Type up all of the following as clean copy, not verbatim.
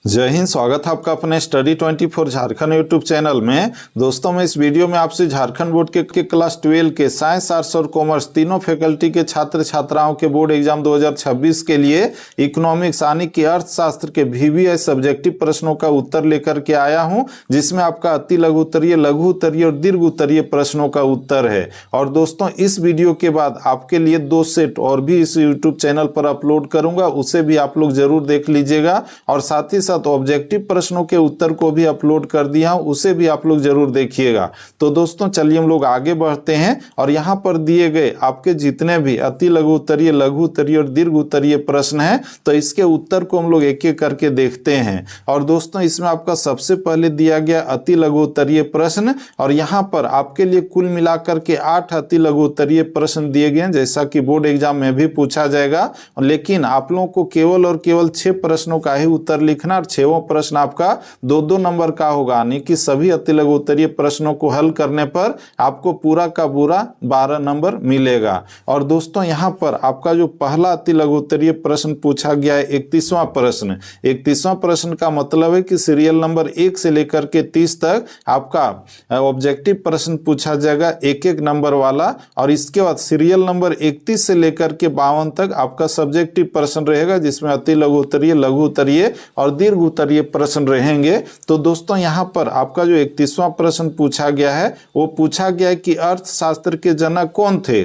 जय हिंद। स्वागत है आपका अपने स्टडी 24 झारखंड यूट्यूब चैनल में। दोस्तों, मैं इस वीडियो में आपसे झारखंड बोर्ड के क्लास 12 के साइंस, आर्ट्स और कॉमर्स तीनों फैकल्टी के छात्र छात्राओं के बोर्ड एग्जाम 2026 के लिए इकोनॉमिक्स यानी कि अर्थशास्त्र के VVI सब्जेक्टिव प्रश्नों का उत्तर लेकर के आया हूं, जिसमें आपका अति लघु उत्तरीय, लघु उत्तरीय और दीर्घ उत्तरीय प्रश्नों का उत्तर है। और दोस्तों, इस वीडियो के बाद आपके लिए 2 सेट और भी इस यूट्यूब चैनल पर अपलोड करूंगा, उसे भी आप लोग जरूर देख लीजिएगा। और साथ ही तो ऑब्जेक्टिव प्रश्नों के उत्तर को भी अपलोड कर दिया हूं, उसे भी आप लोग जरूर देखिएगा। तो दोस्तों, चलिए हम लोग आगे बढ़ते हैं और यहां पर दिए गए आपके जितने भी अति लघु उत्तरीय, लघु उत्तरीय और दीर्घ उत्तरीय प्रश्न हैं, तो इसके उत्तर को हम लोग एक एक करके देखते हैं। और दोस्तों, इसमें आपका सबसे पहले दिया गया अति लघु उत्तरीय प्रश्न, और यहां पर आपके लिए कुल मिलाकर के 8 अति लघु उत्तरीय प्रश्न दिए गए हैं, जैसा कि बोर्ड एग्जाम में भी पूछा जाएगा। लेकिन आप लोगों को केवल और केवल 6 प्रश्नों का ही उत्तर लिखना, और 6वां प्रश्न आपका 2-2 नंबर का होगा, यानी कि सभी अति लघु उत्तरीय प्रश्नों को हल करने पर आपको पूरा का पूरा 12 नंबर मिलेगा। और दोस्तों, यहां पर आपका जो पहला अति लघु उत्तरीय प्रश्न पूछा गया है 31वां प्रश्न। 31वां प्रश्न का मतलब है कि सीरियल नंबर 1 से लेकर के 30 तक आपका ऑब्जेक्टिव प्रश्न पूछा जाएगा, एक एक नंबर वाला। और इसके बाद सीरियल नंबर 31 से लेकर के 52 तक आपका सब्जेक्टिव प्रश्न रहेगा, जिसमें अति लघु उत्तरीय, लघु उत्तरीय और दीर्घ उत्तरीय प्रश्न रहेंगे। तो दोस्तों, यहां पर आपका जो 31वां प्रश्न पूछा गया है, वो पूछा गया है कि अर्थशास्त्र के जनक कौन थे।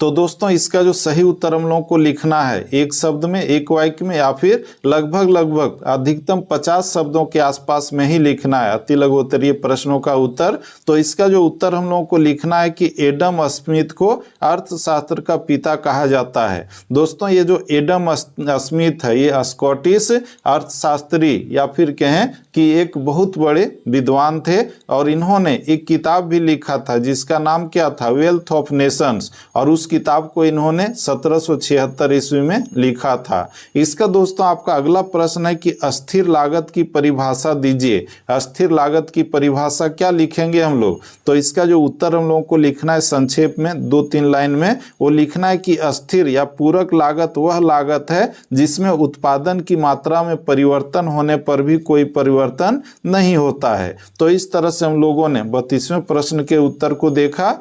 तो दोस्तों, इसका जो सही उत्तर हम लोगों को लिखना है एक शब्द में, एक वाक्य में, या फिर लगभग अधिकतम 50 शब्दों के आसपास में ही लिखना है अति लघु उत्तरीय प्रश्नों का उत्तर। तो इसका जो उत्तर हम लोगों को लिखना है कि एडम स्मिथ को अर्थशास्त्र का पिता कहा जाता है। दोस्तों, ये जो एडम स्मिथ है, ये स्कॉटिश अर्थशास्त्री या फिर कहें कि एक बहुत बड़े विद्वान थे, और इन्होंने एक किताब भी लिखा था जिसका नाम क्या था, वेल्थ ऑफ नेशंस। और उस किताब को इन्होंने 1776 ईस्वी में लिखा था। इसका दोस्तों आपका अगला प्रश्न है कि अस्थिर लागत की परिभाषा दीजिए। अस्थिर लागत की परिभाषा क्या लिखेंगे हम लोग, तो इसका जो उत्तर हम लोगों को लिखना है संक्षेप में 2-3 लाइन में, वो लिखना है कि अस्थिर या पूरक लागत वह लागत है जिसमें उत्पादन की मात्रा में परिवर्तन होने पर भी कोई परिवर्तन नहीं होता है। तो इस तरह से हम लोगों ने 32वें प्रश्न के उत्तर को देखा।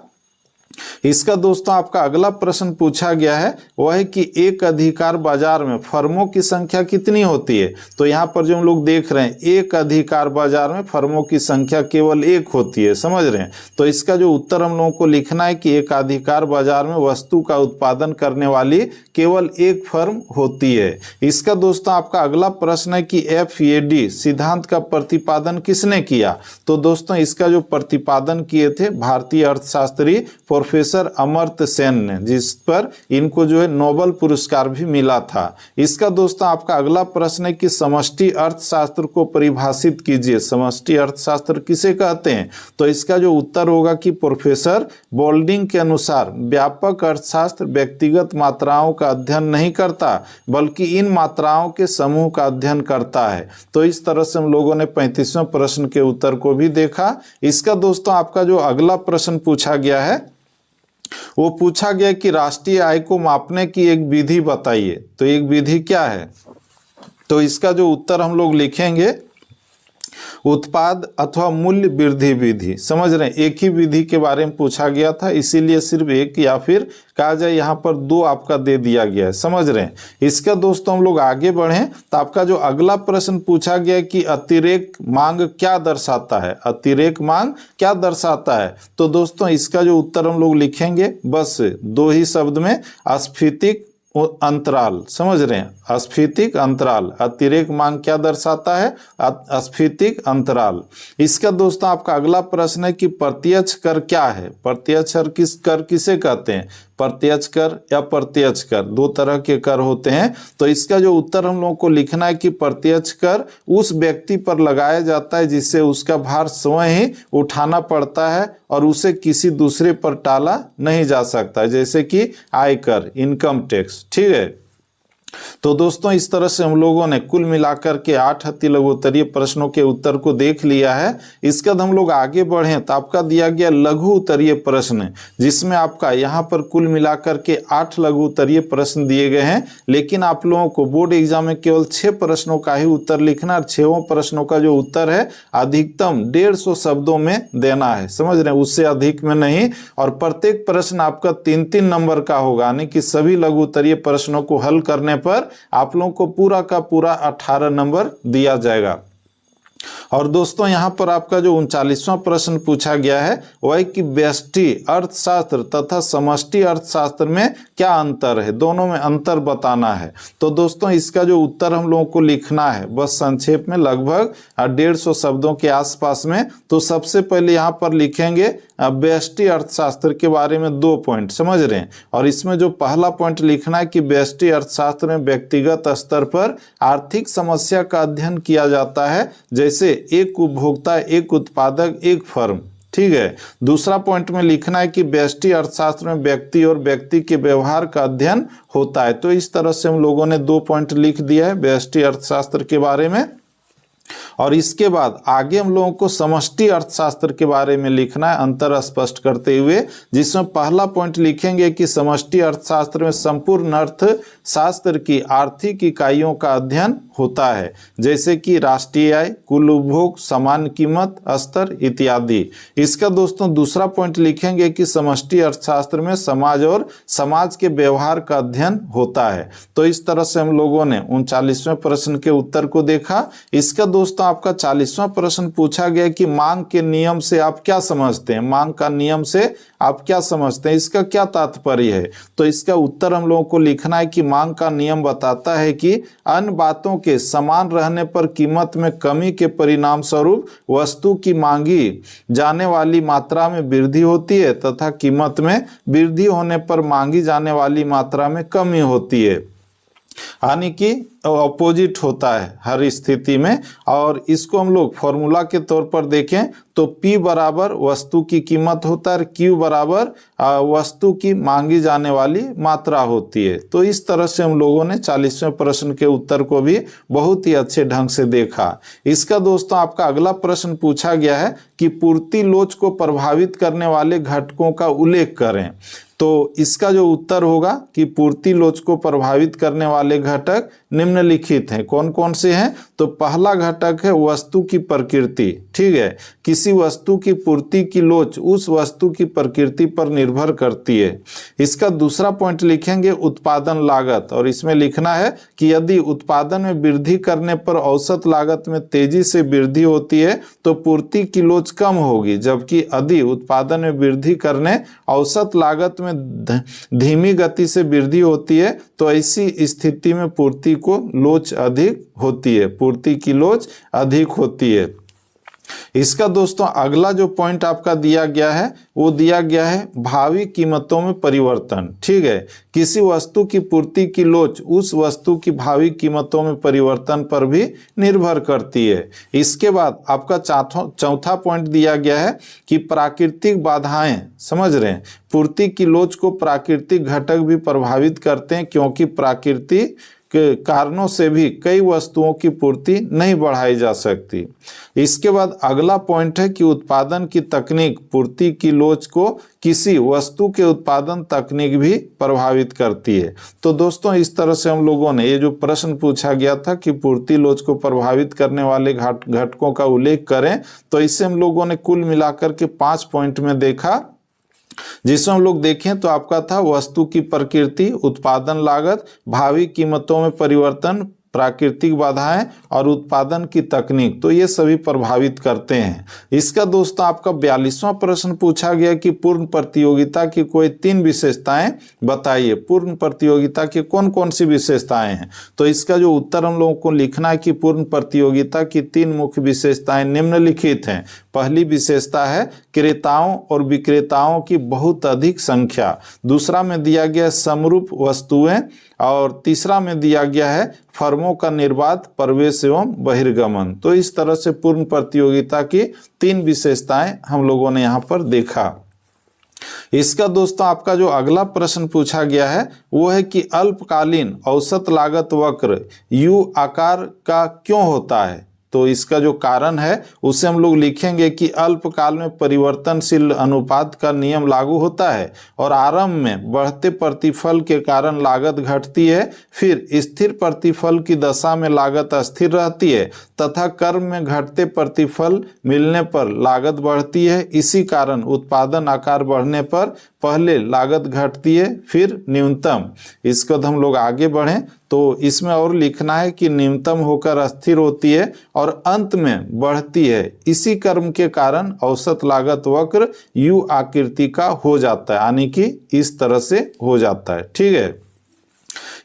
इसका दोस्तों आपका अगला प्रश्न पूछा गया है, वह है कि एक अधिकार बाजार में फर्मों की संख्या कितनी होती है। तो यहाँ पर जो हम लोग देख रहे हैं, एक अधिकार बाजार में फर्मों की संख्या केवल 1 होती है, समझ रहे हैं। तो इसका जो उत्तर हम लोगों को लिखना है कि एक अधिकार बाजार में वस्तु का उत्पादन करने वाली केवल 1 फर्म होती है। इसका दोस्तों आपका अगला प्रश्न है कि FAD सिद्धांत का प्रतिपादन किसने किया। तो दोस्तों, इसका जो प्रतिपादन किए थे भारतीय अर्थशास्त्री प्रोफेसर अमर्त्य सेन ने, जिस पर इनको जो है नोबेल पुरस्कार भी मिला था। इसका दोस्तों आपका अगला प्रश्न है कि समष्टि अर्थशास्त्र को परिभाषित कीजिए। समष्टि अर्थशास्त्र किसे कहते हैं, तो इसका जो उत्तर होगा कि प्रोफेसर बोल्डिंग के अनुसार व्यापक अर्थशास्त्र व्यक्तिगत मात्राओं का अध्ययन नहीं करता, बल्कि इन मात्राओं के समूह का अध्ययन करता है। तो इस तरह से हम लोगों ने 35वें प्रश्न के उत्तर को भी देखा। इसका दोस्तों आपका जो अगला प्रश्न पूछा गया है, वो पूछा गया कि राष्ट्रीय आय को मापने की एक विधि बताइए। तो एक विधि क्या है, तो इसका जो उत्तर हम लोग लिखेंगे उत्पाद अथवा मूल्य वृद्धि विधि। समझ रहे हैं, एक ही विधि के बारे में पूछा गया था, इसीलिए सिर्फ एक, या फिर कहा जाए यहाँ पर 2 आपका दे दिया गया है, समझ रहे हैं। इसका दोस्तों हम लोग आगे बढ़ें तो आपका जो अगला प्रश्न पूछा गया कि अतिरेक मांग क्या दर्शाता है। अतिरेक मांग क्या दर्शाता है, तो दोस्तों इसका जो उत्तर हम लोग लिखेंगे बस 2 ही शब्द में, अस्फीतिक अंतराल। समझ रहे हैं, अस्फीतिक अंतराल। अतिरेक मांग क्या दर्शाता है, अस्फीतिक अंतराल। इसका दोस्तों आपका अगला प्रश्न है कि प्रत्यक्ष कर क्या है। प्रत्यक्ष कर किसे कहते हैं, प्रत्यक्ष कर या प्रत्यक्ष कर, 2 तरह के कर होते हैं। तो इसका जो उत्तर हम लोगों को लिखना है कि प्रत्यक्ष कर उस व्यक्ति पर लगाया जाता है जिससे उसका भार स्वयं ही उठाना पड़ता है और उसे किसी दूसरे पर टाला नहीं जा सकता, जैसे कि आयकर, इनकम टैक्स। ठीक है, तो दोस्तों इस तरह से हम लोगों ने कुल मिलाकर के 8 अति लघु उत्तरीय प्रश्नों के उत्तर को देख लिया है। इसके बाद हम लोग आगे बढ़ें तो आपका दिया गया लघु उत्तरीय प्रश्न, जिसमें आपका यहाँ पर कुल मिलाकर के 8 लघु उत्तरीय प्रश्न दिए गए हैं, लेकिन आप लोगों को बोर्ड एग्जाम में केवल 6 प्रश्नों का ही उत्तर लिखना और 6 प्रश्नों का जो उत्तर है अधिकतम 150 शब्दों में देना है, समझ रहे हैं, उससे अधिक में नहीं। और प्रत्येक प्रश्न आपका 3-3 नंबर का होगा, यानी कि सभी लघु उत्तरीय प्रश्नों को हल करने पर आप लोगों को पूरा का पूरा 18 नंबर दिया जाएगा। और दोस्तों यहाँ पर आपका जो 39वां प्रश्न पूछा गया है वह है कि व्यष्टि अर्थशास्त्र तथा समष्टि अर्थशास्त्र में क्या अंतर है, दोनों में अंतर बताना है। तो दोस्तों इसका जो उत्तर हम लोगों को लिखना है बस संक्षेप में लगभग 150 शब्दों के आसपास में। तो सबसे पहले यहाँ पर लिखेंगे व्यष्टि अर्थशास्त्र के बारे में 2 पॉइंट, समझ रहे हैं। और इसमें जो पहला पॉइंट लिखना है कि व्यष्टि अर्थशास्त्र में व्यक्तिगत स्तर पर आर्थिक समस्या का अध्ययन किया जाता है, जैसे एक उपभोक्ता, एक उत्पादक, एक फर्म, ठीक है। दूसरा पॉइंट में लिखना है कि व्यष्टि अर्थशास्त्र में व्यक्ति और व्यक्ति के व्यवहार का अध्ययन होता है। तो इस तरह से हम लोगों ने 2 पॉइंट लिख दिया है व्यष्टि अर्थशास्त्र के बारे में। और इसके बाद आगे हम लोगों को समष्टि अर्थशास्त्र के बारे में लिखना है अंतर स्पष्ट करते हुए, जिसमें पहला पॉइंट लिखेंगे कि समष्टि अर्थशास्त्र में संपूर्ण अर्थशास्त्र की आर्थिक इकाइयों का अध्ययन होता है, जैसे कि राष्ट्रीय आय, कुल उपभोग, सामान्य कीमत स्तर इत्यादि। इसका दोस्तों दूसरा पॉइंट लिखेंगे कि समष्टि अर्थशास्त्र में समाज और समाज के व्यवहार का अध्ययन होता है। तो इस तरह से हम लोगों ने 39वें प्रश्न के उत्तर को देखा। इसका दोस्तों आपका 40वां प्रश्न पूछा गया कि मांग के नियम से आप क्या समझते हैं, मांग का नियम से आप क्या समझते हैं, इसका क्या तात्पर्य है। तो इसका उत्तर हम लोगों को लिखना है कि मांग का नियम बताता है कि अन्य बातों के समान रहने पर कीमत में कमी के परिणाम स्वरूप वस्तु की मांगी जाने वाली मात्रा में वृद्धि होती है तथा कीमत में वृद्धि होने पर मांगी जाने वाली मात्रा में कमी होती है, यानी कि अपोजिट होता है हर स्थिति में। और इसको हम लोग फॉर्मूला के तौर पर देखें तो P बराबर वस्तु की कीमत होता है, Q बराबर वस्तु की मांगी जाने वाली मात्रा होती है। तो इस तरह से हम लोगों ने 40वें प्रश्न के उत्तर को भी बहुत ही अच्छे ढंग से देखा। इसका दोस्तों आपका अगला प्रश्न पूछा गया है कि पूर्ति लोच को प्रभावित करने वाले घटकों का उल्लेख करें। तो इसका जो उत्तर होगा कि पूर्ति लोच को प्रभावित करने वाले घटक निम्नलिखित हैं। कौन कौन से हैं? तो पहला घटक है वस्तु की प्रकृति, ठीक है। किसी वस्तु की पूर्ति की लोच उस वस्तु की प्रकृति पर निर्भर करती है। इसका दूसरा पॉइंट लिखेंगे उत्पादन लागत, और इसमें लिखना है कि यदि उत्पादन में वृद्धि करने पर औसत लागत में तेजी से वृद्धि होती है तो पूर्ति की लोच कम होगी, जबकि यदि उत्पादन में वृद्धि करने औसत लागत में धीमी गति से वृद्धि होती है तो ऐसी स्थिति में पूर्ति को लोच अधिक होती है, पूर्ति की लोच अधिक होती है। इसका दोस्तों अगला जो पॉइंट आपका दिया गया है वो दिया गया है भावी कीमतों में परिवर्तन, ठीक है। किसी वस्तु की पूर्ति की लोच उस वस्तु की भावी कीमतों में परिवर्तन पर भी निर्भर करती है। इसके बाद आपका चौथा पॉइंट दिया गया है कि प्राकृतिक बाधाएं, समझ रहे हैं, पूर्ति की लोच को प्राकृतिक घटक भी प्रभावित करते हैं, क्योंकि प्राकृतिक के कारणों से भी कई वस्तुओं की पूर्ति नहीं बढ़ाई जा सकती। इसके बाद अगला पॉइंट है कि उत्पादन की तकनीक पूर्ति की लोच को किसी वस्तु के उत्पादन तकनीक भी प्रभावित करती है। तो दोस्तों इस तरह से हम लोगों ने ये जो प्रश्न पूछा गया था कि पूर्ति लोच को प्रभावित करने वाले घटकों का उल्लेख करें, तो इससे हम लोगों ने कुल मिलाकर के 5 पॉइंट में देखा, जिसमें हम लोग देखें तो आपका था वस्तु की प्रकृति, उत्पादन लागत, भावी कीमतों में परिवर्तन, प्राकृतिक बाधाएं और उत्पादन की तकनीक, तो ये सभी प्रभावित करते हैं। इसका दोस्तों आपका 42वां प्रश्न पूछा गया कि पूर्ण प्रतियोगिता की कोई 3 विशेषताएं बताइए। पूर्ण प्रतियोगिता की कौन कौन सी विशेषताएं हैं? तो इसका जो उत्तर हम लोगों को लिखना है कि पूर्ण प्रतियोगिता की 3 मुख्य विशेषताएं निम्नलिखित हैं। पहली विशेषता है क्रेताओं और विक्रेताओं की बहुत अधिक संख्या। दूसरा में दिया गया समरूप वस्तुएं, और तीसरा में दिया गया है फर्मों का निर्बाध प्रवेश एवं बहिर्गमन। तो इस तरह से पूर्ण प्रतियोगिता की 3 विशेषताएं हम लोगों ने यहाँ पर देखा। इसका दोस्तों आपका जो अगला प्रश्न पूछा गया है वो है कि अल्पकालीन औसत लागत वक्र यू आकार का क्यों होता है। तो इसका जो कारण है उसे हम लोग लिखेंगे कि अल्पकाल में परिवर्तनशील अनुपात का नियम लागू होता है और आरंभ में बढ़ते प्रतिफल के कारण लागत घटती है, फिर स्थिर प्रतिफल की दशा में लागत स्थिर रहती है तथा क्रम में घटते प्रतिफल मिलने पर लागत बढ़ती है। इसी कारण उत्पादन आकार बढ़ने पर पहले लागत घटती है फिर न्यूनतम। इसको हम लोग आगे बढ़ें तो इसमें और लिखना है कि न्यूनतम होकर स्थिर होती है और अंत में बढ़ती है। इसी क्रम के कारण औसत लागत वक्र यू आकृति का हो जाता है, यानी कि इस तरह से हो जाता है। ठीक है।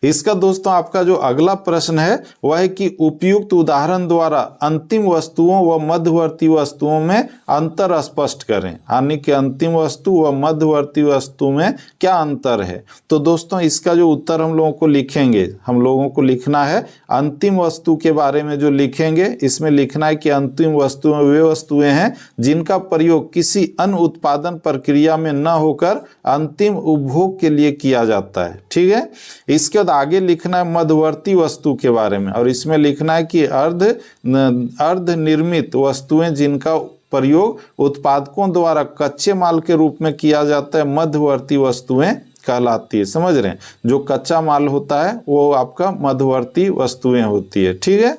इसका दोस्तों आपका जो अगला प्रश्न है वह है कि उपयुक्त उदाहरण द्वारा अंतिम वस्तुओं व मध्यवर्ती वस्तुओं में अंतर स्पष्ट करें, यानी कि अंतिम वस्तु व मध्यवर्ती वस्तु में क्या अंतर है। तो दोस्तों इसका जो उत्तर हम लोगों को लिखेंगे, हम लोगों को लिखना है अंतिम वस्तु के बारे में जो लिखेंगे इसमें लिखना है कि अंतिम वस्तुएं वे वस्तुएं हैं जिनका प्रयोग किसी अन्य उत्पादन प्रक्रिया में न होकर अंतिम उपभोग के लिए किया जाता है। ठीक है। इसके आगे लिखना है मध्यवर्ती वस्तु के बारे में और इसमें लिखना है कि अर्ध निर्मित वस्तुएं जिनका प्रयोग उत्पादकों द्वारा कच्चे माल के रूप में किया जाता है मध्यवर्ती वस्तुएं कहलाती है। समझ रहे हैं, जो कच्चा माल होता है वो आपका मध्यवर्ती वस्तुएं होती है। ठीक है।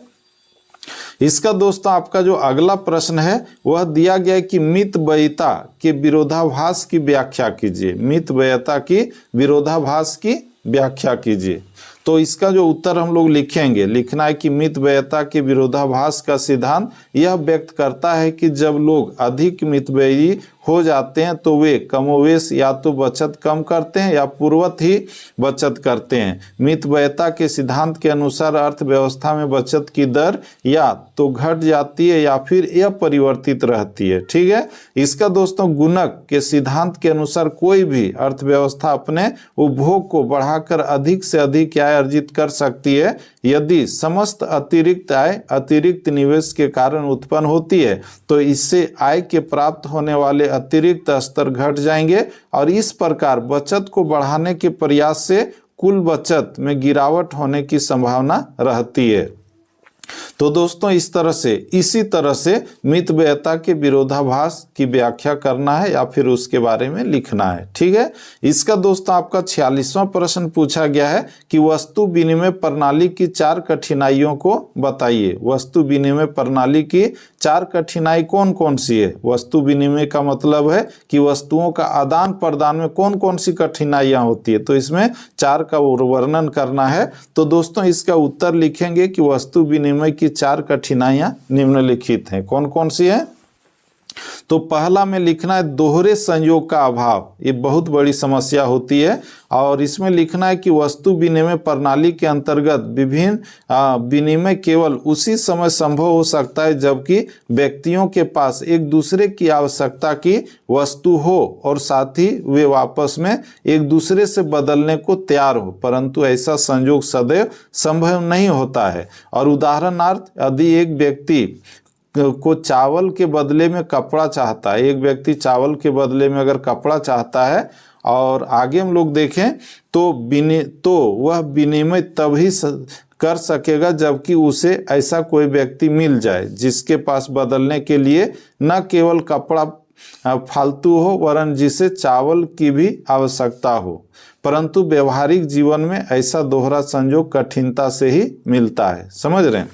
इसका दोस्तों आपका जो अगला प्रश्न है वह दिया गया है कि मितव्ययिता के विरोधाभास की व्याख्या कीजिए। मितव्ययिता की विरोधाभास की व्याख्या कीजिए। तो इसका जो उत्तर हम लोग लिखेंगे, लिखना है कि मितव्ययिता के विरोधाभास का सिद्धांत यह व्यक्त करता है कि जब लोग अधिक मितव्ययी हो जाते हैं तो वे कमोवेश या तो बचत कम करते हैं या पूर्वत ही बचत करते हैं। मितव्ययिता के सिद्धांत के अनुसार अर्थव्यवस्था में बचत की दर या तो घट जाती है या फिर यह परिवर्तित रहती है। ठीक है। इसका दोस्तों गुणक के सिद्धांत के अनुसार कोई भी अर्थव्यवस्था अपने उपभोग को बढ़ाकर अधिक से अधिक आय अर्जित कर सकती है यदि समस्त अतिरिक्त आय अतिरिक्त निवेश के कारण उत्पन्न होती है। तो इससे आय के प्राप्त होने वाले अतिरिक्त स्तर घट जाएंगे और इस प्रकार बचत को बढ़ाने के प्रयास से कुल बचत में गिरावट होने की संभावना रहती है। तो दोस्तों इसी तरह से मितव्ययिता के विरोधाभास की व्याख्या करना है या फिर उसके बारे में लिखना है। ठीक है। इसका दोस्तों आपका 46वां प्रश्न पूछा गया है कि वस्तु विनिमय प्रणाली की 4 कठिनाइयों को बताइए। वस्तु विनिमय प्रणाली की 4 कठिनाई कौन कौन सी है। वस्तु विनिमय का मतलब है कि वस्तुओं का आदान प्रदान में कौन कौन सी कठिनाइयां होती है, तो इसमें 4 का वर्णन करना है। तो दोस्तों इसका उत्तर लिखेंगे कि वस्तु विनिमय की 4 कठिनाइयां निम्नलिखित हैं। कौन कौन सी है। तो पहला में लिखना है दोहरे संयोग का अभाव। ये बहुत बड़ी समस्या होती है और इसमें लिखना है कि वस्तु विनिमय प्रणाली के अंतर्गत विभिन्न विनिमय केवल उसी समय संभव हो सकता है जबकि व्यक्तियों के पास एक दूसरे की आवश्यकता की वस्तु हो और साथ ही वे आपस में एक दूसरे से बदलने को तैयार हो, परंतु ऐसा संयोग सदैव संभव नहीं होता है। और उदाहरणार्थ यदि एक व्यक्ति को चावल के बदले में कपड़ा चाहता है, एक व्यक्ति चावल के बदले में अगर कपड़ा चाहता है और आगे हम लोग देखें तो वह विनिमय तभी कर सकेगा जबकि उसे ऐसा कोई व्यक्ति मिल जाए जिसके पास बदलने के लिए न केवल कपड़ा फालतू हो वरन जिसे चावल की भी आवश्यकता हो। परंतु व्यवहारिक जीवन में ऐसा दोहरा संयोग कठिनता से ही मिलता है। समझ रहे हैं,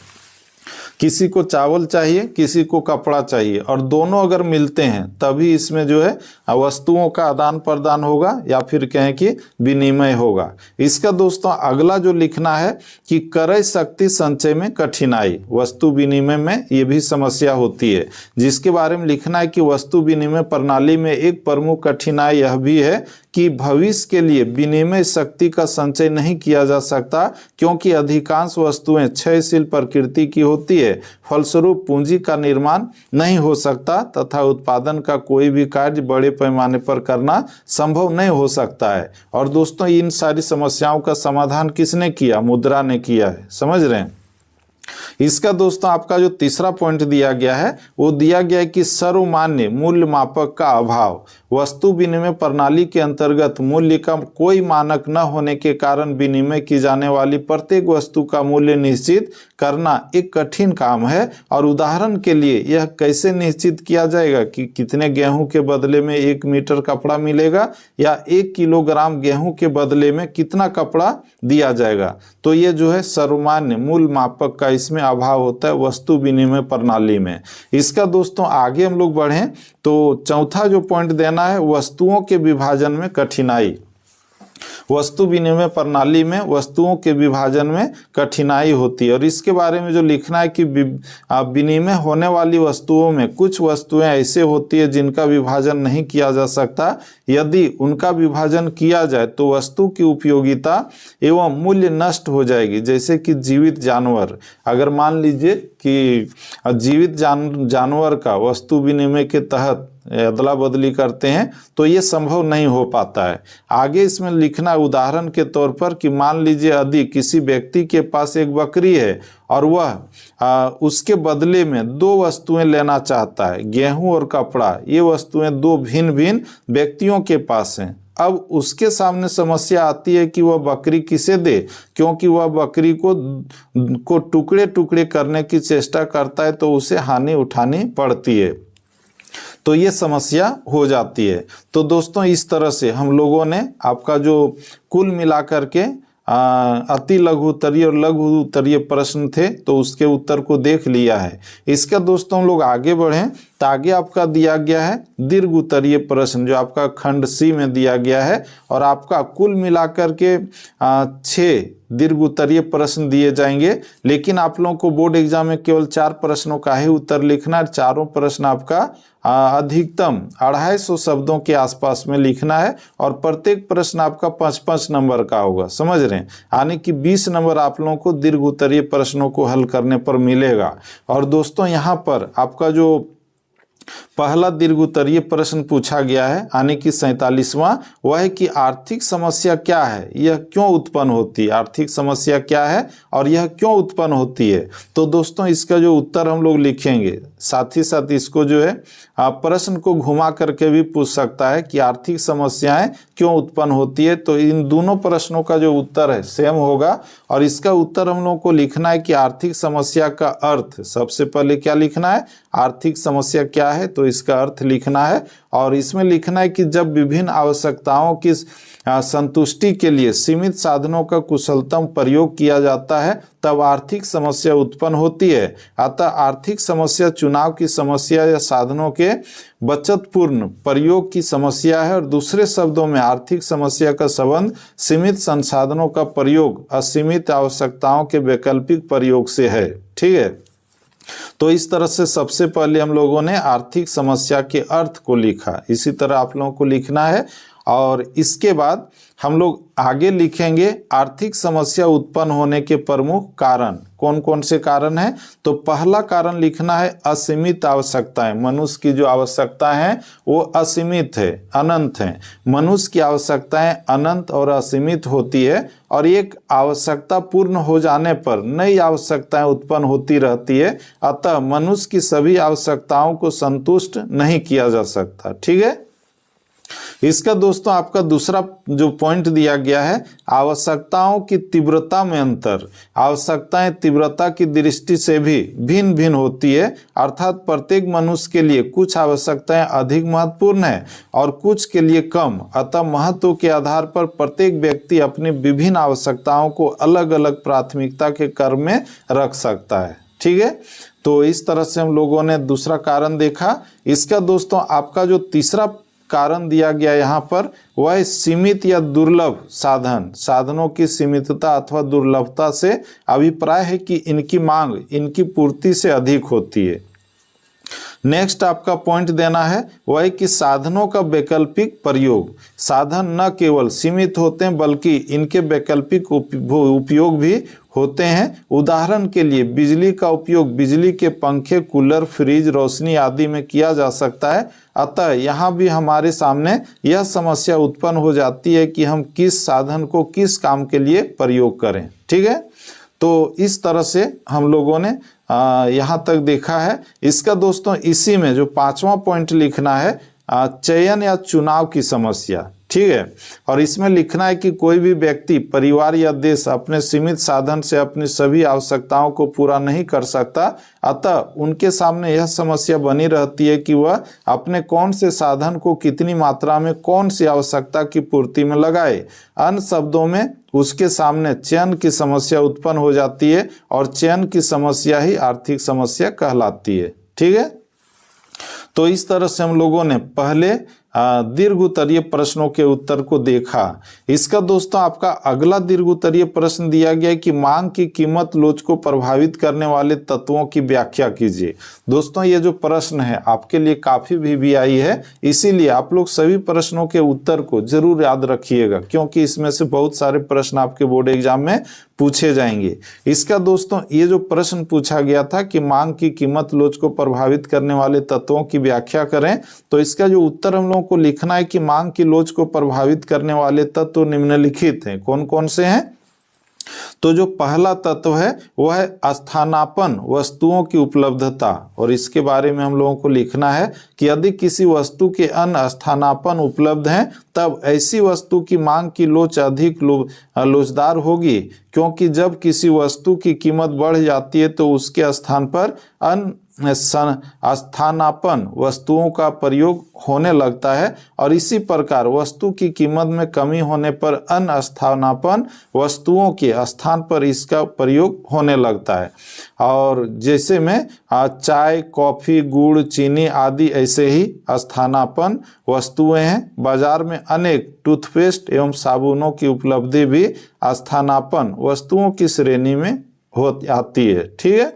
किसी को चावल चाहिए किसी को कपड़ा चाहिए और दोनों अगर मिलते हैं तभी इसमें जो है वस्तुओं का आदान प्रदान होगा या फिर कहें कि विनिमय होगा। इसका दोस्तों अगला जो लिखना है कि क्रय शक्ति संचय में कठिनाई। वस्तु विनिमय में ये भी समस्या होती है जिसके बारे में लिखना है कि वस्तु विनिमय प्रणाली में एक प्रमुख कठिनाई यह भी है कि भविष्य के लिए विनिमय शक्ति का संचय नहीं किया जा सकता क्योंकि अधिकांश वस्तुएं क्षयशील प्रकृति की होती है। फलस्वरूप पूंजी का निर्माण नहीं हो सकता तथा उत्पादन का कोई भी कार्य बड़े पैमाने पर करना संभव नहीं हो सकता है। और दोस्तों इन सारी समस्याओं का समाधान किसने किया? मुद्रा ने किया है। समझ रहे हैं। इसका दोस्तों आपका जो तीसरा पॉइंट दिया गया है वो दिया गया है कि सर्वमान्य मूल्य मापक का अभाव। वस्तु विनिमय प्रणाली के अंतर्गत मूल्य का कोई मानक न होने के कारण विनिमय की जाने वाली प्रत्येक वस्तु का मूल्य निश्चित करना एक कठिन काम है। और उदाहरण के लिए यह कैसे निश्चित किया जाएगा कि कितने गेहूं के बदले में 1 मीटर कपड़ा मिलेगा या 1 किलोग्राम गेहूं के बदले में कितना कपड़ा दिया जाएगा। तो ये जो है सर्वमान्य मूल्य मापक का इसमें अभाव होता है वस्तु विनिमय प्रणाली में। इसका दोस्तों आगे हम लोग बढ़ें तो चौथा जो पॉइंट देना है वस्तुओं के विभाजन में कठिनाई। वस्तु विनिमय प्रणाली में वस्तुओं के विभाजन में कठिनाई होती है और इसके बारे में जो लिखना है कि विनिमय होने वाली वस्तुओं में कुछ वस्तुएं ऐसे होती है जिनका विभाजन नहीं किया जा सकता। यदि उनका विभाजन किया जाए तो वस्तु की उपयोगिता एवं मूल्य नष्ट हो जाएगी। जैसे कि जीवित जानवर, अगर मान लीजिए कि जीवित जानवर का वस्तु विनिमय के तहत अदला बदली करते हैं तो ये संभव नहीं हो पाता है। आगे इसमें लिखना उदाहरण के तौर पर कि मान लीजिए यदि किसी व्यक्ति के पास एक बकरी है और वह उसके बदले में 2 वस्तुएं लेना चाहता है, गेहूं और कपड़ा। ये वस्तुएं 2 भिन्न भिन्न व्यक्तियों के पास हैं। अब उसके सामने समस्या आती है कि वह बकरी किसे दे, क्योंकि वह बकरी को टुकड़े टुकड़े करने की चेष्टा करता है तो उसे हानि उठानी पड़ती है। तो ये समस्या हो जाती है। तो दोस्तों इस तरह से हम लोगों ने आपका जो कुल मिलाकर के अति लघु उत्तरीय और लघु उत्तरीय प्रश्न थे तो उसके उत्तर को देख लिया है। इसका दोस्तों हम लोग आगे बढ़ें तो आगे आपका दिया गया है दीर्घ उत्तरीय प्रश्न जो आपका खंड सी में दिया गया है और आपका कुल मिलाकर के 6 दीर्घ उत्तरीय प्रश्न दिए जाएंगे। लेकिन आप लोगों को बोर्ड एग्जाम में केवल 4 प्रश्नों का ही उत्तर लिखना है। चारों प्रश्न आपका अधिकतम 250 शब्दों के आसपास में लिखना है और प्रत्येक प्रश्न आपका 5-5 नंबर का होगा। समझ रहे हैं, यानी कि 20 नंबर आप लोगों को दीर्घ उत्तरीय प्रश्नों को हल करने पर मिलेगा। और दोस्तों यहाँ पर आपका जो पहला दीर्घ उत्तरीय प्रश्न पूछा गया है यानी कि 47वां, वह है कि आर्थिक समस्या क्या है, यह क्यों उत्पन्न होती है। आर्थिक समस्या क्या है और यह क्यों उत्पन्न होती है। तो दोस्तों इसका जो उत्तर हम लोग लिखेंगे, साथ ही साथ इसको जो है प्रश्न को घुमा करके भी पूछ सकता है कि आर्थिक समस्याएं क्यों उत्पन्न होती है। तो इन दोनों प्रश्नों का जो उत्तर है सेम होगा और इसका उत्तर हम लोगों को लिखना है कि आर्थिक समस्या का अर्थ। सबसे पहले क्या लिखना है, आर्थिक समस्या क्या है, तो इसका अर्थ लिखना है। और इसमें लिखना है कि जब विभिन्न आवश्यकताओं की संतुष्टि के लिए सीमित साधनों का कुशलतम प्रयोग किया जाता है तब आर्थिक समस्या उत्पन्न होती है। अतः आर्थिक समस्या चुनाव की समस्या या साधनों के बचतपूर्ण प्रयोग की समस्या है। और दूसरे शब्दों में आर्थिक समस्या का संबंध सीमित संसाधनों का प्रयोग असीमित आवश्यकताओं के वैकल्पिक प्रयोग से है। ठीक है, तो इस तरह से सबसे पहले हम लोगों ने आर्थिक समस्या के अर्थ को लिखा। इसी तरह आप लोगों को लिखना है और इसके बाद हम लोग आगे लिखेंगे आर्थिक समस्या उत्पन्न होने के प्रमुख कारण। कौन कौन से कारण हैं, तो पहला कारण लिखना है असीमित आवश्यकताएं। मनुष्य की जो आवश्यकता है वो असीमित है, अनंत है। मनुष्य की आवश्यकताएं अनंत और असीमित होती है और एक आवश्यकता पूर्ण हो जाने पर नई आवश्यकताएं उत्पन्न होती रहती है। अतः मनुष्य की सभी आवश्यकताओं को संतुष्ट नहीं किया जा सकता। ठीक है, इसका दोस्तों आपका दूसरा जो पॉइंट दिया गया है आवश्यकताओं की तीव्रता में अंतर। आवश्यकताएं तीव्रता की दृष्टि से भी भिन्न भिन्न होती है, अर्थात प्रत्येक मनुष्य के लिए कुछ आवश्यकताएं अधिक महत्वपूर्ण है और कुछ के लिए कम। अतः महत्व के आधार पर प्रत्येक व्यक्ति अपनी विभिन्न आवश्यकताओं को अलग अलग प्राथमिकता के क्रम में रख सकता है। ठीक है, तो इस तरह से हम लोगों ने दूसरा कारण देखा। इसका दोस्तों आपका जो तीसरा कारण दिया गया यहाँ पर वह सीमित या दुर्लभ साधनों की सीमितता अथवा दुर्लभता से अभिप्राय है कि इनकी मांग इनकी पूर्ति से अधिक होती है। नेक्स्ट आपका पॉइंट देना है वह है कि साधनों का वैकल्पिक प्रयोग। साधन न केवल सीमित होते हैं बल्कि इनके वैकल्पिक उपयोग भी होते हैं। उदाहरण के लिए बिजली का उपयोग बिजली के पंखे, कूलर, फ्रिज, रोशनी आदि में किया जा सकता है। अतः यहाँ भी हमारे सामने यह समस्या उत्पन्न हो जाती है कि हम किस साधन को किस काम के लिए प्रयोग करें। ठीक है, तो तो इस तरह से हम लोगों ने यहाँ तक देखा है। इसका दोस्तों इसी में जो 5वां पॉइंट लिखना है चयन या चुनाव की समस्या, ठीक है। और इसमें लिखना है कि कोई भी व्यक्ति, परिवार या देश अपने सीमित साधन से अपनी सभी आवश्यकताओं को पूरा नहीं कर सकता, अतः उनके सामने यह समस्या बनी रहती है कि वह अपने कौन से साधन को कितनी मात्रा में कौन सी आवश्यकता की पूर्ति में लगाए। अन्य शब्दों में उसके सामने चयन की समस्या उत्पन्न हो जाती है और चयन की समस्या ही आर्थिक समस्या कहलाती है, ठीक है। तो इस तरह से हम लोगों ने पहले दीर्घ उत्तरीय प्रश्नों के उत्तर को देखा। इसका दोस्तों आपका अगला दीर्घ उत्तरीय प्रश्न दिया गया है कि मांग की कीमत लोच को प्रभावित करने वाले तत्वों की व्याख्या कीजिए। दोस्तों ये जो प्रश्न है आपके लिए काफी VVI है, इसीलिए आप लोग सभी प्रश्नों के उत्तर को जरूर याद रखिएगा, क्योंकि इसमें से बहुत सारे प्रश्न आपके बोर्ड एग्जाम में पूछे जाएंगे। इसका दोस्तों ये जो प्रश्न पूछा गया था कि मांग की कीमत लोच को प्रभावित करने वाले तत्वों की व्याख्या करें, तो इसका जो उत्तर हम लोगों को लिखना है कि मांग की लोच को प्रभावित करने वाले तत्व निम्नलिखित हैं। कौन कौन से हैं? तो जो पहला तत्व है वह है स्थानापन्न वस्तुओं की उपलब्धता, और इसके बारे में हम लोगों को लिखना है कि यदि किसी वस्तु के अन्य स्थानापन्न उपलब्ध हैं तब ऐसी वस्तु की मांग की लोच अधिक लोचदार होगी, क्योंकि जब किसी वस्तु की कीमत बढ़ जाती है तो उसके स्थान पर अन्य स्थानापन्न वस्तुओं का प्रयोग होने लगता है, और इसी प्रकार वस्तु की कीमत में कमी होने पर अन्य स्थानापन्न वस्तुओं के स्थान पर इसका प्रयोग होने लगता है। और जैसे में चाय, कॉफी, गुड़, चीनी आदि ऐसे ही स्थानापन्न वस्तुएं हैं। बाजार में अनेक टूथपेस्ट एवं साबुनों की उपलब्धि भी स्थानापन्न वस्तुओं की श्रेणी में आती है, ठीक है।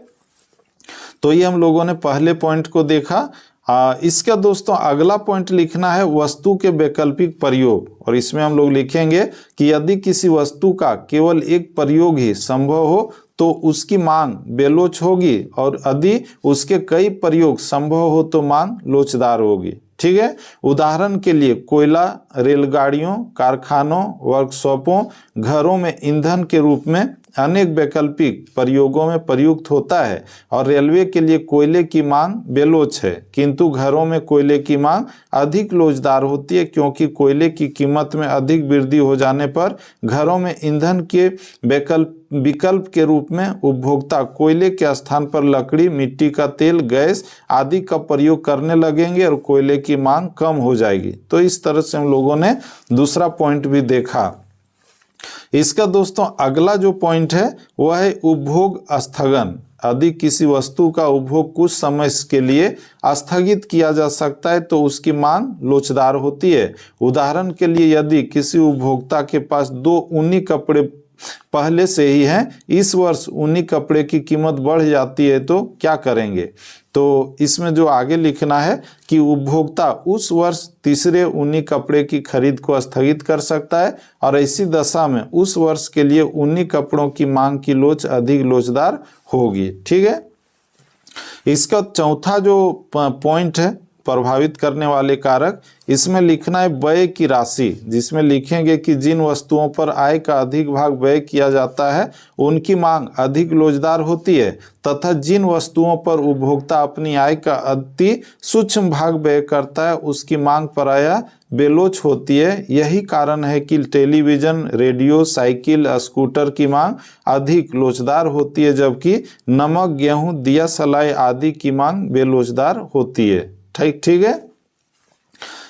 तो ये हम लोगों ने पहले पॉइंट को देखा। इसका दोस्तों अगला पॉइंट लिखना है वस्तु के वैकल्पिक प्रयोग, और इसमें हम लोग लिखेंगे कि यदि किसी वस्तु का केवल एक प्रयोग ही संभव हो तो उसकी मांग बेलोच होगी, और यदि उसके कई प्रयोग संभव हो तो मांग लोचदार होगी, ठीक है। उदाहरण के लिए कोयला रेलगाड़ियों, कारखानों, वर्कशॉपों, घरों में ईंधन के रूप में अनेक वैकल्पिक प्रयोगों में प्रयुक्त होता है, और रेलवे के लिए कोयले की मांग बेलोच है, किंतु घरों में कोयले की मांग अधिक लोचदार होती है, क्योंकि कोयले की कीमत में अधिक वृद्धि हो जाने पर घरों में ईंधन के विकल्प के रूप में उपभोक्ता कोयले के स्थान पर लकड़ी, मिट्टी का तेल, गैस आदि का प्रयोग करने लगेंगे और कोयले की मांग कम हो जाएगी। तो इस तरह से हम लोगों ने दूसरा पॉइंट भी देखा। इसका दोस्तों अगला जो पॉइंट है वह है उपभोग स्थगन। यदि किसी वस्तु का उपभोग कुछ समय के लिए स्थगित किया जा सकता है तो उसकी मांग लोचदार होती है। उदाहरण के लिए यदि किसी उपभोक्ता के पास 2 ऊनी कपड़े पहले से ही हैं, इस वर्ष ऊनी कपड़े की कीमत बढ़ जाती है तो क्या करेंगे? तो इसमें जो आगे लिखना है कि उपभोक्ता उस वर्ष तीसरे ऊनी कपड़े की खरीद को स्थगित कर सकता है, और ऐसी दशा में उस वर्ष के लिए ऊनी कपड़ों की मांग की लोच अधिक लोचदार होगी, ठीक है। इसका चौथा जो पॉइंट है प्रभावित करने वाले कारक, इसमें लिखना है व्यय की राशि, जिसमें लिखेंगे कि जिन वस्तुओं पर आय का अधिक भाग व्यय किया जाता है उनकी मांग अधिक लोचदार होती है, तथा जिन वस्तुओं पर उपभोक्ता अपनी आय का अति सूक्ष्म भाग व्यय करता है उसकी मांग प्रायः बेलोच होती है। यही कारण है कि टेलीविजन, रेडियो, साइकिल, स्कूटर की मांग अधिक लोचदार होती है, जबकि नमक, गेहूं, दिया सलाई आदि की मांग बेलोचदार होती है। ठीक है।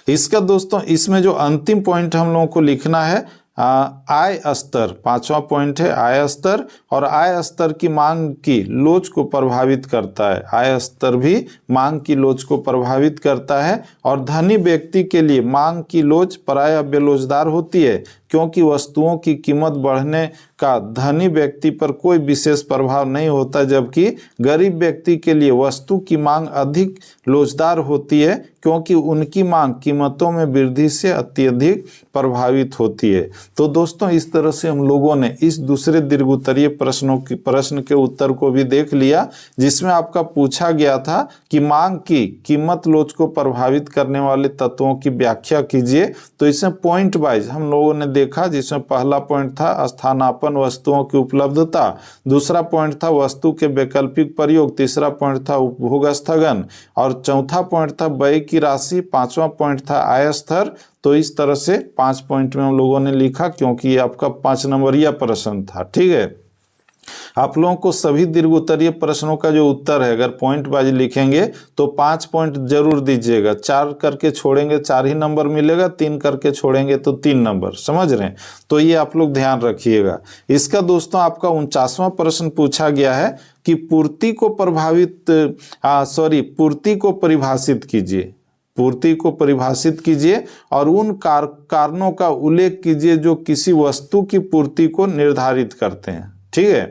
इसका दोस्तों इसमें जो अंतिम पॉइंट हम लोगों को लिखना है आय स्तर, 5वां पॉइंट है आय स्तर, और आय स्तर की मांग की लोच को प्रभावित करता है। आय स्तर भी मांग की लोच को प्रभावित करता है, और धनी व्यक्ति के लिए मांग की लोच प्रायः बेलोचदार होती है, क्योंकि वस्तुओं की कीमत बढ़ने का धनी व्यक्ति पर कोई विशेष प्रभाव नहीं होता, जबकि गरीब व्यक्ति के लिए वस्तु की मांग अधिक लोचदार होती है, क्योंकि उनकी मांग कीमतों में वृद्धि से अत्यधिक प्रभावित होती है। तो दोस्तों इस तरह से हम लोगों ने इस दूसरे दीर्घोत्तरीय प्रश्न के उत्तर को भी देख लिया, जिसमें आपका पूछा गया था कि मांग की कीमत लोच को प्रभावित करने वाले तत्वों की व्याख्या कीजिए। तो इसमें पॉइंट वाइज हम लोगों ने देखा, जिसमें पहला पॉइंट था स्थानापन्न वस्तुओं की उपलब्धता, दूसरा पॉइंट था वस्तु के वैकल्पिक प्रयोग, तीसरा पॉइंट था उपभोग स्थगन और चौथा पॉइंट था व्यय की राशि, पांचवा पॉइंट था आय स्तर। तो इस तरह से 5 पॉइंट में हम लोगों ने लिखा, क्योंकि ये आपका 5 नंबरिया प्रश्न था। ठीक है, आप लोगों को सभी दीर्घ उत्तरीय प्रश्नों का जो उत्तर है, अगर पॉइंट वाइज लिखेंगे तो 5 पॉइंट जरूर दीजिएगा। 4 करके छोड़ेंगे 4 ही नंबर मिलेगा, 3 करके छोड़ेंगे तो 3 नंबर, समझ रहे हैं। तो ये आप लोग ध्यान रखिएगा। इसका दोस्तों आपका 49वां प्रश्न पूछा गया है कि पूर्ति को परिभाषित कीजिए। पूर्ति को परिभाषित कीजिए और उन कारणों का उल्लेख कीजिए जो किसी वस्तु की पूर्ति को निर्धारित करते हैं। ठीक है,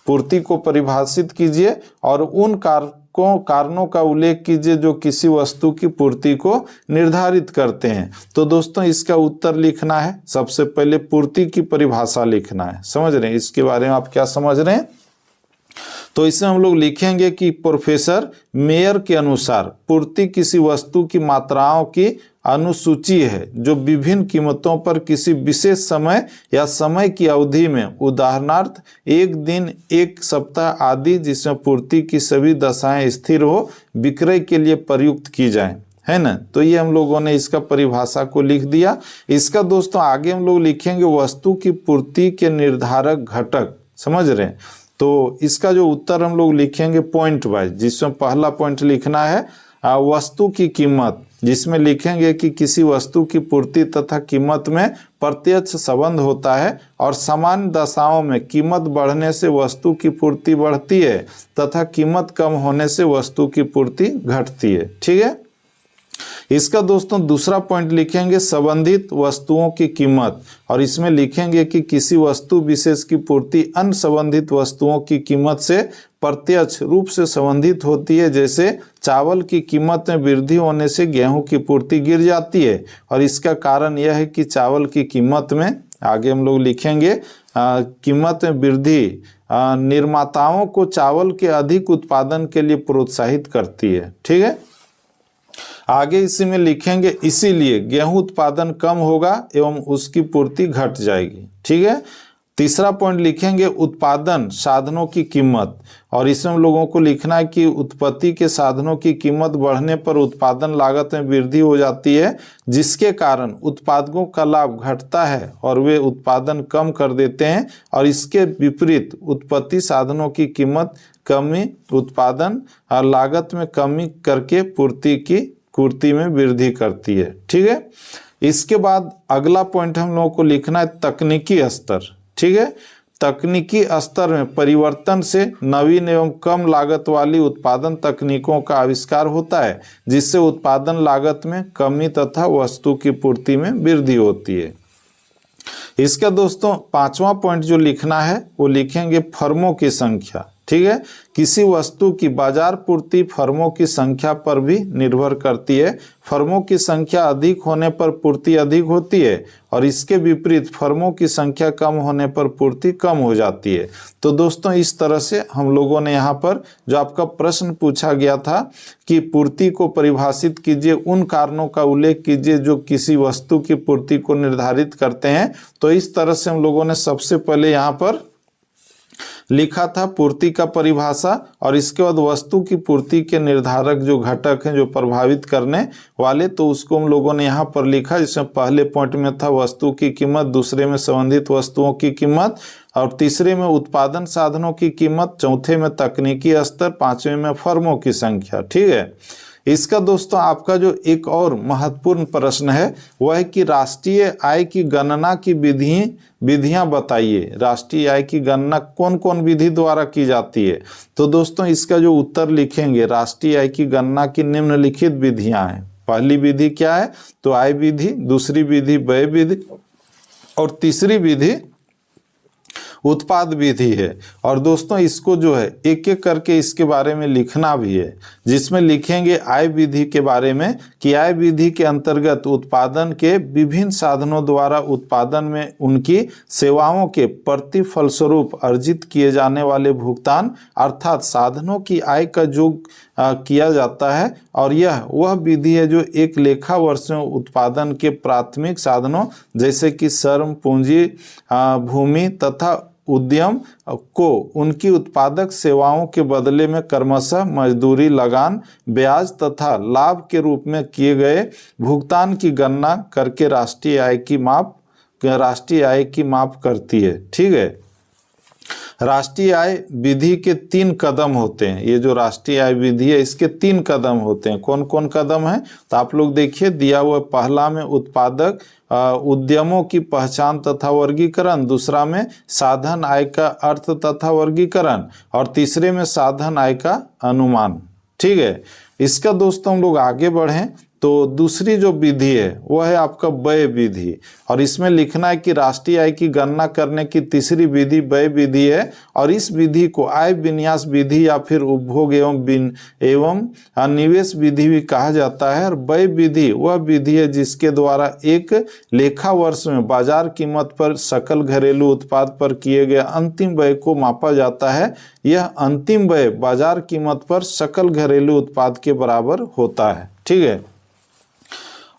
पूर्ति को परिभाषित कीजिए और उन कारणों का उल्लेख कीजिए जो किसी वस्तु की पूर्ति को निर्धारित करते हैं। तो दोस्तों इसका उत्तर लिखना है, सबसे पहले पूर्ति की परिभाषा लिखना है। समझ रहे हैं, इसके बारे में आप क्या समझ रहे हैं? तो इसमें हम लोग लिखेंगे कि प्रोफेसर मेयर के अनुसार पूर्ति किसी वस्तु की मात्राओं की अनुसूची है जो विभिन्न कीमतों पर किसी विशेष समय या समय की अवधि में, उदाहरणार्थ 1 दिन, 1 सप्ताह आदि, जिसमें पूर्ति की सभी दशाएं स्थिर हो, विक्रय के लिए प्रयुक्त की जाएं, है ना। तो ये हम लोगों ने इसका परिभाषा को लिख दिया। इसका दोस्तों आगे हम लोग लिखेंगे वस्तु की पूर्ति के निर्धारक घटक। समझ रहे हैं, तो इसका जो उत्तर हम लोग लिखेंगे पॉइंट वाइज, जिसमें पहला पॉइंट लिखना है वस्तु की कीमत, जिसमें लिखेंगे कि किसी वस्तु की पूर्ति तथा कीमत में प्रत्यक्ष संबंध होता है और सामान्य दशाओं में कीमत बढ़ने से वस्तु की पूर्ति बढ़ती है तथा कीमत कम होने से वस्तु की पूर्ति घटती है। ठीक है, इसका दोस्तों दूसरा पॉइंट लिखेंगे संबंधित वस्तुओं की कीमत, और इसमें लिखेंगे कि किसी वस्तु विशेष की पूर्ति अन्य संबंधित वस्तुओं की कीमत से प्रत्यक्ष रूप से संबंधित होती है। जैसे चावल की कीमत में वृद्धि होने से गेहूं की पूर्ति गिर जाती है, और इसका कारण यह है कि चावल की कीमत में, आगे हम लोग लिखेंगे कीमत में वृद्धि निर्माताओं को चावल के अधिक उत्पादन के लिए प्रोत्साहित करती है। ठीक है, आगे इसी में लिखेंगे इसीलिए गेहूं उत्पादन कम होगा एवं उसकी पूर्ति घट जाएगी। ठीक है, तीसरा पॉइंट लिखेंगे उत्पादन साधनों की कीमत, और इसमें हम लोगों को लिखना है कि उत्पत्ति के साधनों की कीमत बढ़ने पर उत्पादन लागत में वृद्धि हो जाती है, जिसके कारण उत्पादकों का लाभ घटता है और वे उत्पादन कम कर देते हैं, और इसके विपरीत उत्पत्ति साधनों की कीमत कमी उत्पादन लागत में कमी करके पूर्ति में वृद्धि करती है। ठीक है, इसके बाद अगला पॉइंट हम लोगों को लिखना है तकनीकी स्तर। ठीक है, तकनीकी स्तर में परिवर्तन से नवीन एवं कम लागत वाली उत्पादन तकनीकों का आविष्कार होता है, जिससे उत्पादन लागत में कमी तथा वस्तु की पूर्ति में वृद्धि होती है। इसका दोस्तों 5वां पॉइंट जो लिखना है वो लिखेंगे फर्मों की संख्या। ठीक है, किसी वस्तु की बाजार पूर्ति फर्मों की संख्या पर भी निर्भर करती है। फर्मों की संख्या अधिक होने पर पूर्ति अधिक होती है, और इसके विपरीत फर्मों की संख्या कम होने पर पूर्ति कम हो जाती है। तो दोस्तों इस तरह से हम लोगों ने यहाँ पर जो आपका प्रश्न पूछा गया था कि पूर्ति को परिभाषित कीजिए, उन कारणों का उल्लेख कीजिए जो किसी वस्तु की पूर्ति को निर्धारित करते हैं। तो इस तरह से हम लोगों ने सबसे पहले यहाँ पर लिखा था पूर्ति का परिभाषा, और इसके बाद वस्तु की पूर्ति के निर्धारक जो घटक हैं जो प्रभावित करने वाले, तो उसको हम लोगों ने यहाँ पर लिखा, जिसमें पहले पॉइंट में था वस्तु की कीमत, दूसरे में संबंधित वस्तुओं की कीमत, और तीसरे में उत्पादन साधनों की कीमत, चौथे में तकनीकी स्तर, पांचवें में फर्मों की संख्या। ठीक है, इसका दोस्तों आपका जो एक और महत्वपूर्ण प्रश्न है वह है कि राष्ट्रीय आय की गणना की विधियां बताइए। राष्ट्रीय आय की गणना कौन कौन विधि द्वारा की जाती है? तो दोस्तों इसका जो उत्तर लिखेंगे राष्ट्रीय आय की गणना की निम्नलिखित विधियां हैं। पहली विधि क्या है? तो आय विधि, दूसरी विधि व्यय विधि, और तीसरी विधि उत्पाद विधि है। और दोस्तों इसको जो है एक एक करके इसके बारे में लिखना भी है, जिसमें लिखेंगे आय विधि के बारे में कि आय विधि के अंतर्गत उत्पादन के विभिन्न साधनों द्वारा उत्पादन में उनकी सेवाओं के प्रतिफलस्वरूप अर्जित किए जाने वाले भुगतान अर्थात साधनों की आय का योग किया जाता है। और यह वह विधि है जो एक लेखा वर्ष में उत्पादन के प्राथमिक साधनों जैसे कि श्रम, पूंजी, भूमि तथा उद्यम को उनकी उत्पादक सेवाओं के बदले में क्रमशः मजदूरी, लगान, ब्याज तथा लाभ के रूप में किए गए भुगतान की गणना करके राष्ट्रीय आय की माप करती है। ठीक है। राष्ट्रीय आय विधि के 3 कदम होते हैं। ये जो राष्ट्रीय आय विधि है इसके 3 कदम होते हैं। कौन कौन कदम है तो आप लोग देखिए दिया हुआ। पहला में उत्पादक उद्यमों की पहचान तथा वर्गीकरण, दूसरा में साधन आय का अर्थ तथा वर्गीकरण, और तीसरे में साधन आय का अनुमान। ठीक है। इसका दोस्तों हम लोग आगे बढ़ें तो दूसरी जो विधि है वह है आपका व्यय विधि, और इसमें लिखना है कि राष्ट्रीय आय की गणना करने की तीसरी विधि व्यय विधि है। और इस विधि को आय विन्यास विधि या फिर उपभोग एवं निवेश विधि भी कहा जाता है। और व्यय विधि वह विधि है जिसके द्वारा एक लेखा वर्ष में बाजार कीमत पर सकल घरेलू उत्पाद पर किए गए अंतिम व्यय को मापा जाता है। यह अंतिम व्यय बाजार कीमत पर सकल घरेलू उत्पाद के बराबर होता है। ठीक है।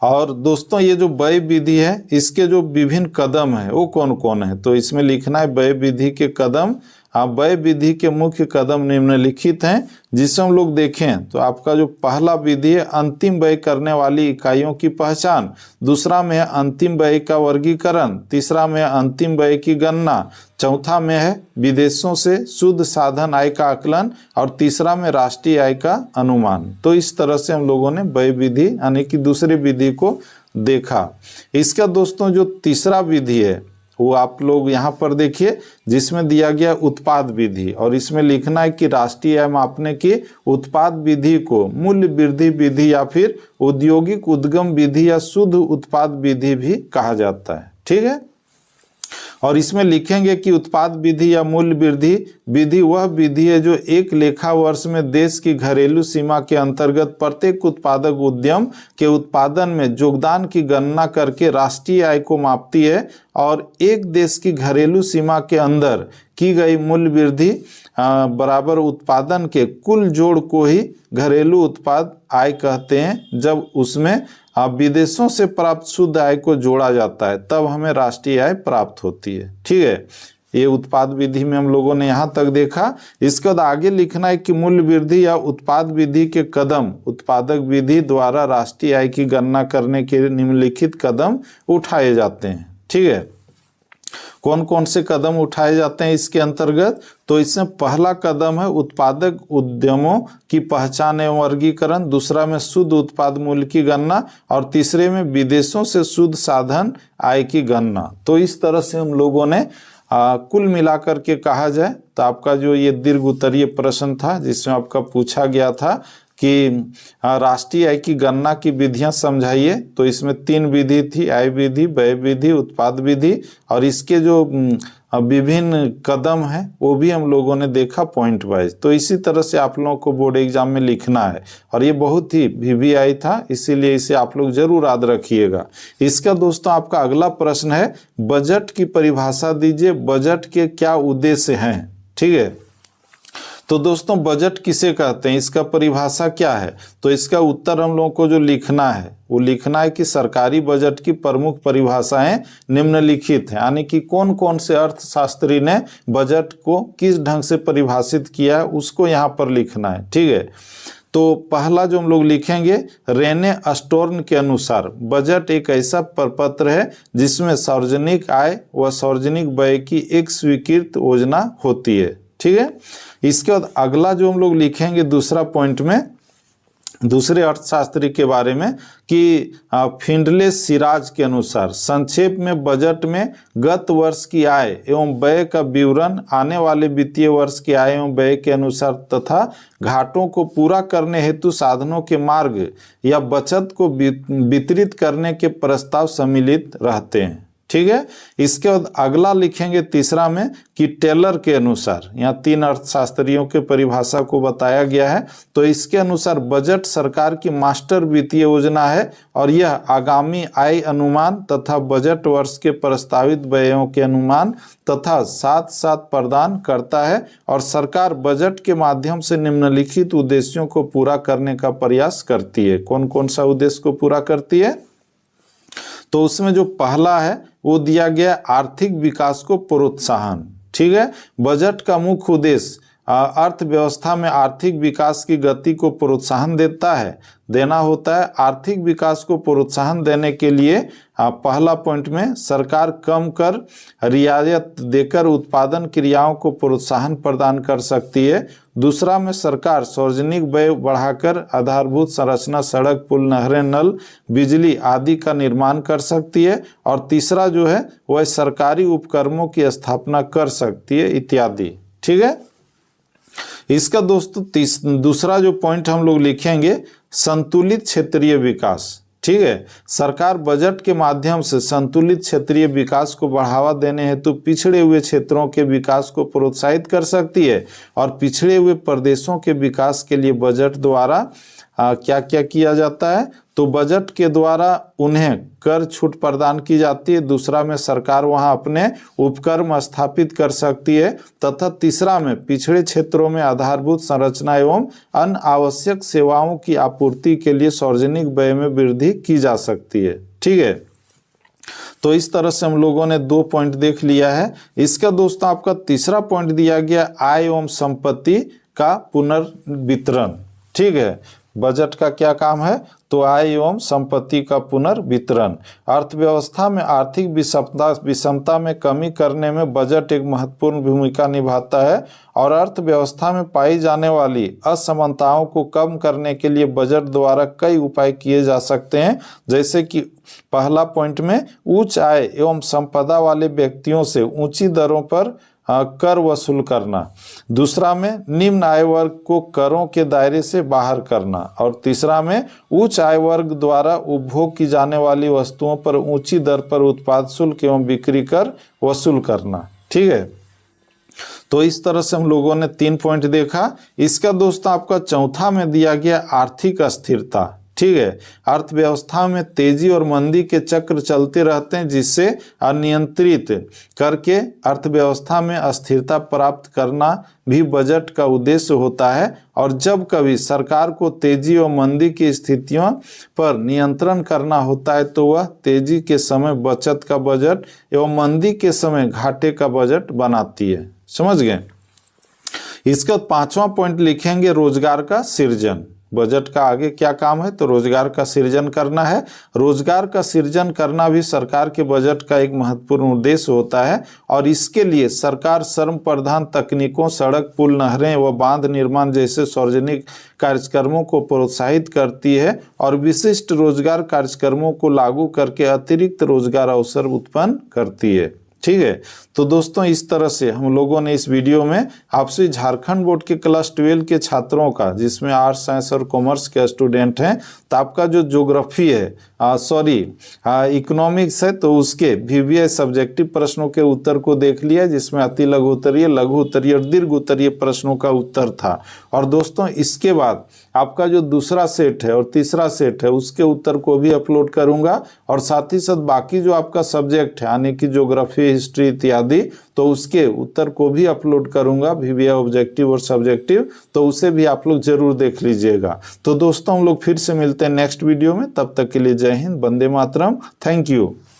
और दोस्तों ये जो व्यय विधि है इसके जो विभिन्न कदम है वो कौन कौन है तो इसमें लिखना है व्यय विधि के कदम। व्यय विधि के मुख्य कदम निम्नलिखित हैं, जिसे हम लोग देखें तो आपका जो पहला विधि है अंतिम व्यय करने वाली इकाइयों की पहचान, दूसरा में है अंतिम व्यय का वर्गीकरण, तीसरा में है अंतिम व्यय की गणना, चौथा में है विदेशों से शुद्ध साधन आय का आकलन, और तीसरा में राष्ट्रीय आय का अनुमान। तो इस तरह से हम लोगों ने व्यय विधि यानी कि दूसरी विधि को देखा। इसका दोस्तों जो तीसरा विधि है वो आप लोग यहाँ पर देखिए, जिसमें दिया गया उत्पाद विधि, और इसमें लिखना है कि राष्ट्रीय आय मापने की उत्पाद विधि को मूल्य वृद्धि विधि या फिर औद्योगिक उद्गम विधि या शुद्ध उत्पाद विधि भी कहा जाता है। ठीक है। और इसमें लिखेंगे कि उत्पाद विधि या मूल्य वृद्धि विधि वह विधि है जो एक लेखा वर्ष में देश की घरेलू सीमा के अंतर्गत प्रत्येक उत्पादक उद्यम के उत्पादन में योगदान की गणना करके राष्ट्रीय आय को मापती है, और एक देश की घरेलू सीमा के अंदर की गई मूल्य वृद्धि बराबर उत्पादन के कुल जोड़ को ही घरेलू उत्पाद आय कहते हैं। जब उसमें विदेशों से प्राप्त शुद्ध आय को जोड़ा जाता है तब हमें राष्ट्रीय आय प्राप्त होती है। ठीक है। ये उत्पाद विधि में हम लोगों ने यहाँ तक देखा। इसके बाद आगे लिखना है कि मूल्य वृद्धि या उत्पाद विधि के कदम उत्पादक विधि द्वारा राष्ट्रीय आय की गणना करने के निम्नलिखित कदम उठाए जाते हैं। ठीक है। कौन कौन से कदम उठाए जाते हैं इसके अंतर्गत तो इसमें पहला कदम है उत्पादक उद्यमों की पहचान एवं वर्गीकरण, दूसरा में शुद्ध उत्पाद मूल्य की गणना, और तीसरे में विदेशों से शुद्ध साधन आय की गणना। तो इस तरह से हम लोगों ने कुल मिलाकर के कहा जाए तो आपका जो ये दीर्घ उत्तरीय प्रश्न था जिसमें आपका पूछा गया था कि राष्ट्रीय आय की गणना की विधियां समझाइए, तो इसमें 3 विधि थी, आय विधि, व्यय विधि, उत्पाद विधि, और इसके जो विभिन्न कदम हैं वो भी हम लोगों ने देखा पॉइंट वाइज। तो इसी तरह से आप लोगों को बोर्ड एग्जाम में लिखना है, और ये बहुत ही VVI था इसीलिए इसे आप लोग जरूर याद रखिएगा। इसका दोस्तों आपका अगला प्रश्न है बजट की परिभाषा दीजिए, बजट के क्या उद्देश्य हैं। ठीक है। तो दोस्तों बजट किसे कहते हैं, इसका परिभाषा क्या है तो इसका उत्तर हम लोगों को जो लिखना है वो लिखना है कि सरकारी बजट की प्रमुख परिभाषाएं निम्नलिखित हैं, यानी कि कौन कौन से अर्थशास्त्री ने बजट को किस ढंग से परिभाषित किया है उसको यहाँ पर लिखना है। ठीक है। तो पहला जो हम लोग लिखेंगे रेने स्टोर्न के अनुसार बजट एक ऐसा प्रपत्र है जिसमें सार्वजनिक आय व सार्वजनिक व्यय की एक स्वीकृत योजना होती है। ठीक है। इसके बाद अगला जो हम लोग लिखेंगे दूसरा पॉइंट में दूसरे अर्थशास्त्री के बारे में कि फिंडले सिराज के अनुसार संक्षेप में बजट में गत वर्ष की आय एवं व्यय का विवरण आने वाले वित्तीय वर्ष की आय एवं व्यय के अनुसार तथा घाटों को पूरा करने हेतु साधनों के मार्ग या बचत को वितरित करने के प्रस्ताव सम्मिलित रहते हैं। ठीक है। इसके बाद अगला लिखेंगे तीसरा में कि टेलर के अनुसार, यहाँ 3 अर्थशास्त्रियों के परिभाषा को बताया गया है। तो इसके अनुसार बजट सरकार की मास्टर वित्तीय योजना है और यह आगामी आय अनुमान तथा बजट वर्ष के प्रस्तावित व्ययों के अनुमान तथा साथ साथ प्रदान करता है और सरकार बजट के माध्यम से निम्नलिखित उद्देश्यों को पूरा करने का प्रयास करती है। कौन कौन सा उद्देश्य को पूरा करती है? तो उसमें जो पहला है वो दिया गया आर्थिक विकास को प्रोत्साहन। ठीक है, बजट का मुख्य उद्देश्य अर्थव्यवस्था में आर्थिक विकास की गति को प्रोत्साहन देना होता है। आर्थिक विकास को प्रोत्साहन देने के लिए पहला पॉइंट में सरकार कम कर रियायत देकर उत्पादन क्रियाओं को प्रोत्साहन प्रदान कर सकती है। दूसरा में सरकार सार्वजनिक व्यय बढ़ाकर आधारभूत संरचना, सड़क, पुल, नहरें, नल, बिजली आदि का निर्माण कर सकती है। और तीसरा जो है वह सरकारी उपक्रमों की स्थापना कर सकती है इत्यादि। ठीक है, इसका दोस्तों दूसरा जो पॉइंट हम लोग लिखेंगे संतुलित क्षेत्रीय विकास। ठीक है, सरकार बजट के माध्यम से संतुलित क्षेत्रीय विकास को बढ़ावा देने हेतु पिछड़े हुए क्षेत्रों के विकास को प्रोत्साहित कर सकती है और पिछड़े हुए प्रदेशों के विकास के लिए बजट द्वारा क्या क्या किया जाता है? तो बजट के द्वारा उन्हें कर छूट प्रदान की जाती है। दूसरा में सरकार वहां अपने उपक्रम स्थापित कर सकती है तथा तीसरा में पिछड़े क्षेत्रों में आधारभूत संरचना एवं अन्य आवश्यक सेवाओं की आपूर्ति के लिए सार्वजनिक व्यय में वृद्धि की जा सकती है। ठीक है, तो इस तरह से हम लोगों ने 2 पॉइंट देख लिया है। इसका दोस्तों आपका तीसरा पॉइंट दिया गया आय एवं संपत्ति का पुनर्वितरण। ठीक है, बजट का क्या काम है? तो आय एवं संपत्ति का पुनर्वितरण। अर्थव्यवस्था में आर्थिक विषमता में कमी करने में बजट एक महत्वपूर्ण भूमिका निभाता है और अर्थव्यवस्था में पाई जाने वाली असमानताओं को कम करने के लिए बजट द्वारा कई उपाय किए जा सकते हैं। जैसे कि पहला पॉइंट में उच्च आय एवं संपदा वाले व्यक्तियों से ऊंची दरों पर कर वसूल करना। दूसरा में निम्न आय वर्ग को करों के दायरे से बाहर करना। और तीसरा में उच्च आय वर्ग द्वारा उपभोग की जाने वाली वस्तुओं पर ऊंची दर पर उत्पाद शुल्क एवं बिक्री कर वसूल करना। ठीक है, तो इस तरह से हम लोगों ने 3 पॉइंट देखा। इसका दोस्तों आपका चौथा में दिया गया आर्थिक अस्थिरता। ठीक है, अर्थव्यवस्था में तेजी और मंदी के चक्र चलते रहते हैं जिससे अनियंत्रित करके अर्थव्यवस्था में अस्थिरता प्राप्त करना भी बजट का उद्देश्य होता है। और जब कभी सरकार को तेजी और मंदी की स्थितियों पर नियंत्रण करना होता है तो वह तेजी के समय बचत का बजट एवं मंदी के समय घाटे का बजट बनाती है। समझ गए? इसका 5वां पॉइंट लिखेंगे रोजगार का सृजन। बजट का आगे क्या काम है? तो रोजगार का सृजन करना है। रोजगार का सृजन करना भी सरकार के बजट का एक महत्वपूर्ण उद्देश्य होता है और इसके लिए सरकार श्रम प्रधान तकनीकों, सड़क, पुल, नहरें व बांध निर्माण जैसे सार्वजनिक कार्यक्रमों को प्रोत्साहित करती है और विशिष्ट रोजगार कार्यक्रमों को लागू करके अतिरिक्त रोजगार अवसर उत्पन्न करती है। ठीक है, तो दोस्तों इस तरह से हम लोगों ने इस वीडियो में आपसे झारखंड बोर्ड के क्लास 12 के छात्रों का, जिसमें आर्ट्स, साइंस और कॉमर्स के स्टूडेंट हैं, तो आपका जो ज्योग्राफी है इकोनॉमिक्स है, तो उसके VVI सब्जेक्टिव प्रश्नों के उत्तर को देख लिया, जिसमें अति लघु उत्तरीय, लघु उत्तरीय और दीर्घ उत्तरीय प्रश्नों का उत्तर था। और दोस्तों इसके बाद आपका जो दूसरा सेट है और तीसरा सेट है उसके उत्तर को भी अपलोड करूंगा और साथ ही साथ बाकी जो आपका सब्जेक्ट है यानी कि ज्योग्राफी, हिस्ट्री इत्यादि, तो उसके उत्तर को भी अपलोड करूंगा VVI ऑब्जेक्टिव और सब्जेक्टिव, तो उसे भी आप लोग जरूर देख लीजिएगा। तो दोस्तों हम लोग फिर से मिलते हैं नेक्स्ट वीडियो में, तब तक के लिए जय हिंद, वंदे मातरम, थैंक यू।